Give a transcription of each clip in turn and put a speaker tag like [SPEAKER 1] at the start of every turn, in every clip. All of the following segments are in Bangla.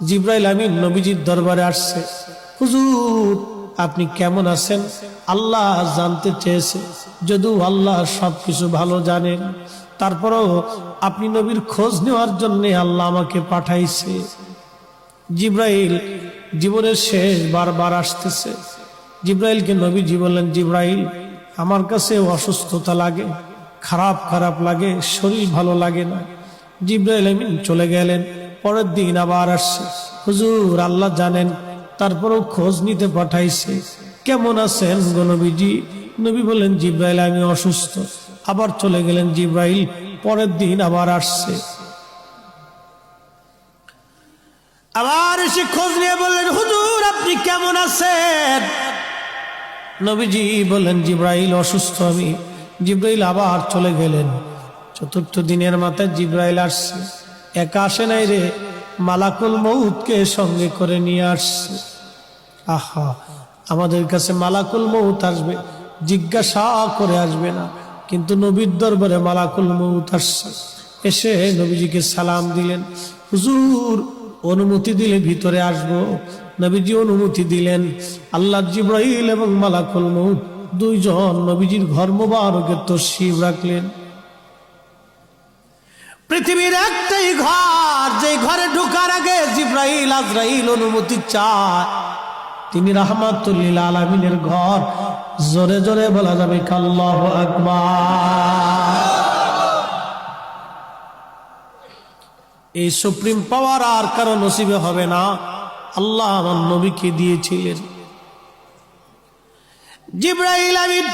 [SPEAKER 1] জিবরাইল আমিন নবীজির দরবারে আসছে। হুজুর আপনি কেমন আছেন? আল্লাহ জানতে চেয়েছে, যদিও আল্লাহ সবকিছু ভালো জানেন, তারপরও আপনি নবীর খোঁজ নেওয়ার জন্য আল্লাহ আমাকে পাঠাইছে। জিবরাইল জীবনের শেষ বারবার আসতেছে। জিবরাইলকে নবীজি বললেন, জিবরাইল আমার কাছে অসুস্থতা লাগে, খারাপ খারাপ লাগে, শরীর ভালো লাগে না। জিবরাইল আমিন চলে গেলেন। পরের দিন আবার আসছে। হুজুর আল্লাহ জানেন, তারপরেও খোঁজ নিতে পাঠাইছে, কেমন আছেন গো নবীজি? নবী বললেন, জিবরাইল আমি অসুস্থ। আবার চলে গেলেন জিবরাইল। পরের দিন আবার আসছে। আবার এসে খোঁজ নিয়ে বললেন, হুজুর আপনি কেমন আছেন? নবীজি বললেন, জিবরাইল অসুস্থ আমি। জিবরাইল আবার চলে গেলেন। চতুর্থ দিনের মাথায় জিবরাইল আসছে। একা আসে নাই রে, মালাকুল মউতকে সঙ্গে করে নিয়ে আসছে। আহা, আমাদের কাছে মালাকুল মউত আসবে, জিজ্ঞাসা করে আসবে না, কিন্তু নবীর দরবারে মালাকুল মউত আসছে। এসে নবীজিকে সালাম দিলেন। হুজুর অনুমতি দিলে ভিতরে আসবো। নবীজি অনুমতি দিলেন। আল্লাহ জিবরাইল এবং মালাকুল মউত দুইজন নবীজির ঘর মোবারকে তশরিফ রাখলেন। পৃথিবীর একটাই ঘর, যে ঘরে ঢোকার আগে জিবরাইল আজরাইল অনুমতি চায়, তিনি রাহমাতুল লিল আলামিনের ঘর। জোরে জোরে বলা যাবে আল্লাহু আকবার। এই সুপ্রিম পাওয়ার আর কারো নসিবে হবে না, আল্লাহ আমার নবীকে দিয়েছিলেন। জিবরাইল আমিন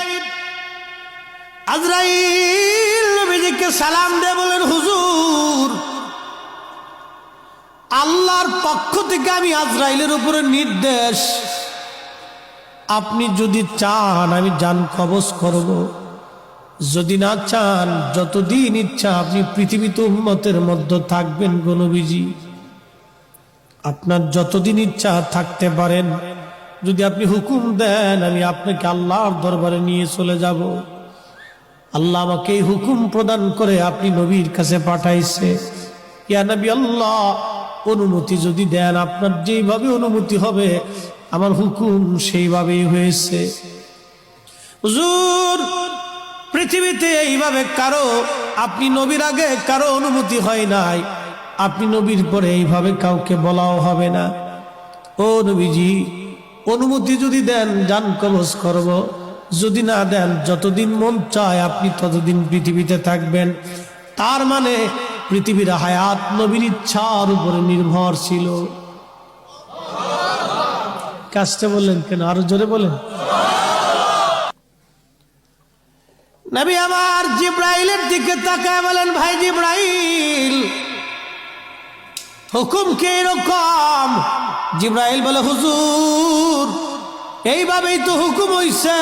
[SPEAKER 1] আজরাইল নবীজিকে সালাম দিয়ে বলেন, হুজুর আল্লাহর পক্ষ থেকে আমি আজরাইলের উপরে নির্দেশ, আপনি যদি চান আমি জান কবজ করব, যদি না চান যতদিন ইচ্ছা আপনি পৃথিবীতে উম্মতের মধ্যে থাকবেন গো নবীজি। আপনার যতদিন ইচ্ছা থাকতে পারেন, যদি আপনি হুকুম দেন আমি আপনাকে আল্লাহর দরবারে নিয়ে চলে যাব। আল্লাহ আমাকে এই হুকুম প্রদান করে আপনি নবীর কাছে পাঠাইছে। ইয়া নবী আল্লাহ, অনুমতি যদি দেন, আপনার যেইভাবে অনুমতি হবে আমার হুকুম সেইভাবেই হয়েছে। হুজুর পৃথিবীতে এইভাবে কারো, আপনি নবীর আগে কারো অনুমতি হয় নাই, আপনি নবীর পরে এইভাবে কাউকে বলাও হবে না। ও নবীজি অনুমতি যদি দেন জান কবজ করব, যদি না দেন যতদিন মন চায় আপনি ততদিন পৃথিবীতে থাকবেন। তার মানে পৃথিবীর হায়াত নবীর ইচ্ছার উপরে নির্ভরশীল। কাজটা বললেন কেন? আরো জোরে বলেন। নবী আমার জিবরাইলের দিকে তাকায় বলেন, ভাই জিবরাইল হুকুম কে এরকম? জিবরাইল বলে, হুজুর এইভাবেই তো হুকুম হইছে,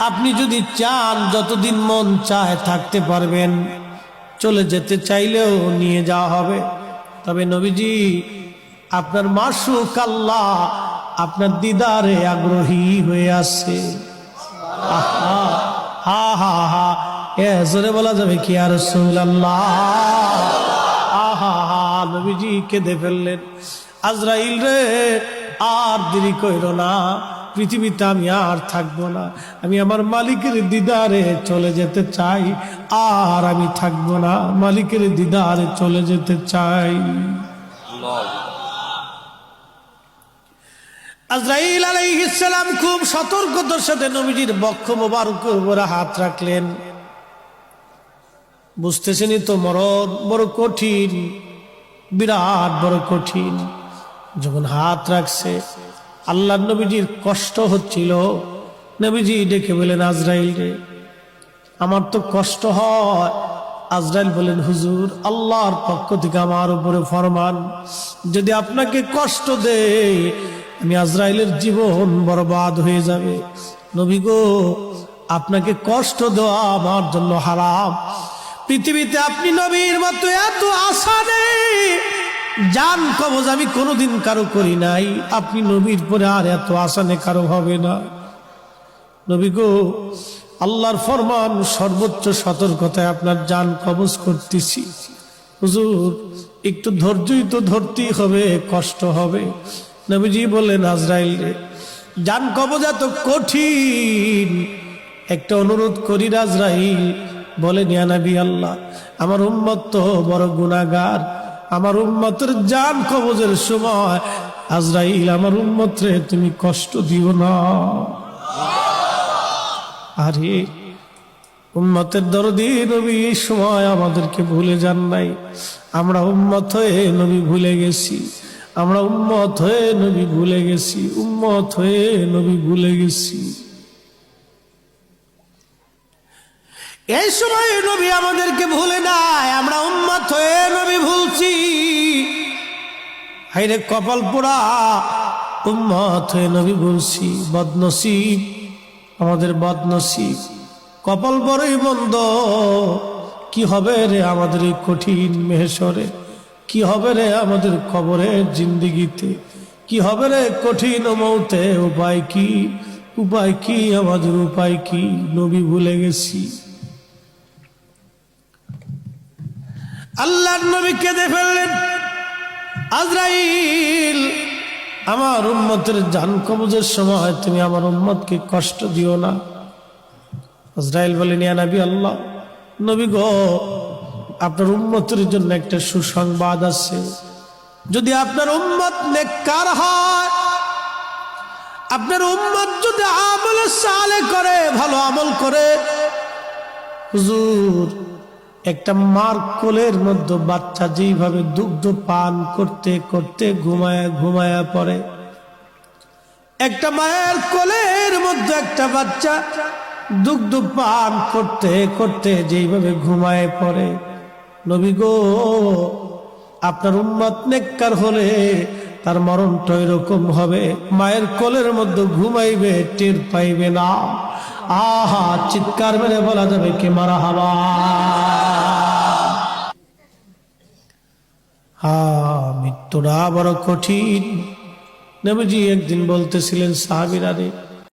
[SPEAKER 1] আপনি যদি চান যতদিন মন চায় থাকতে পারবেন, চলে যেতে চাইলেও নিয়ে যাওয়া হবে। তবে নবীজি আপনার মাশউক আল্লাহ আপনার দিদারে আগ্রহী হয়ে আছে। আহা হা হা হা, এ জোরে বলা যাবে কি আর রাসূলুল্লাহ? আহা হা, নবীজি কেঁদে ফেললেন। আজরাইল রে আর দেরি কইরো না, পৃথিবীতে আমি আর থাকবো না, আমি আমার মালিকের দিদারে চলে যেতে চাই, আর আমি থাকবো না, মালিকের দিদারে চলে যেতে চাই। আজরাইল আলাইহিস সালাম খুব সতর্কতার সাথে নবীজির বক্ষ মোবারকের উপরে হাত রাখলেন। বুঝতেছেনই তো মরণ বড় কঠিন, বিরাট বড় কঠিন। যখন হাত রাখছে আল্লাহ নবীজির কষ্ট হচ্ছিল। নবীজি ডেকে বলেন, আজরাইল রে আমার তো কষ্ট হয়। আজরাইল বলেন, হুজুর আল্লাহর পক্ষ থেকে আমার উপরে ফরমান, যদি আপনাকে কষ্ট দেয় আমি আজরাইলের জীবন বরবাদ হয়ে যাবে। নবী গো আপনাকে কষ্ট দেওয়া আমার জন্য হারাম। পৃথিবীতে আপনি নবীর মতো এত আশা নেই, জান কবজ আমি কোনোদিন কারো করি নাই, আপনি নবীর পরে আর এত আশা নেই কারো হবে না। নবী গো আল্লাহর ফরমান, সর্বোচ্চ সতর্কতায় আপনার জান কবজ করতেছি। হুজুর একটু ধৈর্যই তো ধরতেই হবে, কষ্ট হবে। নবীজি বললেন, আজরাইল রে, জান কবজ এত কঠিন, একটা অনুরোধ করি আজরাইল। বলেন, ইয়া নবী আল্লাহ, আমার উম্মত তো বড় গুনাহগার, আমার উম্মতের জান কবজের সময় আজরাইল আমার উম্মত রে তুমি কষ্ট দিও না। আরে উম্মতের দরদি নবী এই সময় আমাদেরকে ভুলে যান নাই। আমরা উম্মত হয়ে নবী ভুলে গেছি, আমরা উম্মত হয়ে নবী ভুলে গেছি, উম্মত হয়ে নবী ভুলে গেছি। এই সময় নবী আমাদেরকে ভুলে নাই, আমরা উম্মত হয়ে নবী ভুলছি। হায়রে কপাল পোড়া, উম্মত হয়ে নবী ভুলছি। বদনসিব, আমাদের বদনসিব, কপাল বড়ই মন্দ। কি হবে রে আমাদের এই কঠিন মেহশরে, কি হবে রে আমাদের কবরের জিন্দেগিতে, কি হবে রে কঠিন মৌতে। উপায় কি, উপায় কি, আমাদের উপায় কি? নবী ভুলে গেছি। আল্লাহর নবী কেঁদে ফেললেন, আজরাইল আমার উম্মতের জান কবজের সময় তুমি আমার উম্মতকে কষ্ট দিও না। আজরাইল বলেন, ইয়া নবী আল্লাহ, নবী গো, আপনার উম্মতের জন্য একটা সুসংবাদ আছে। যদি আপনার উম্মত নেককার হয়, আপনার উম্মত যদি আমলে সালেহ করে, ভালো আমল করে, হুজুর একটা মার কোলের মধ্যে বাচ্চা যেইভাবে দুগ্ধ পান করতে করতে ঘুমায়া ঘুমায়া পড়ে, একটা মায়ের কোলের মধ্যে একটা বাচ্চা দুগ্ধ পান করতে করতে যেইভাবে ঘুমায় পড়ে, নবী গো, আপনার উম্মত নেককার হলে তার মরণটা এরকম হবে, মায়ের কোলের মধ্যে ঘুমাইবে, টের পাইবে না। আহা, চিৎকার মেরে বলা যাবে কে মারহাবা। মৃত্যুটা বড় কঠিন। নবীজি একদিন বলতেছিলেন, সাহাবীরা রে,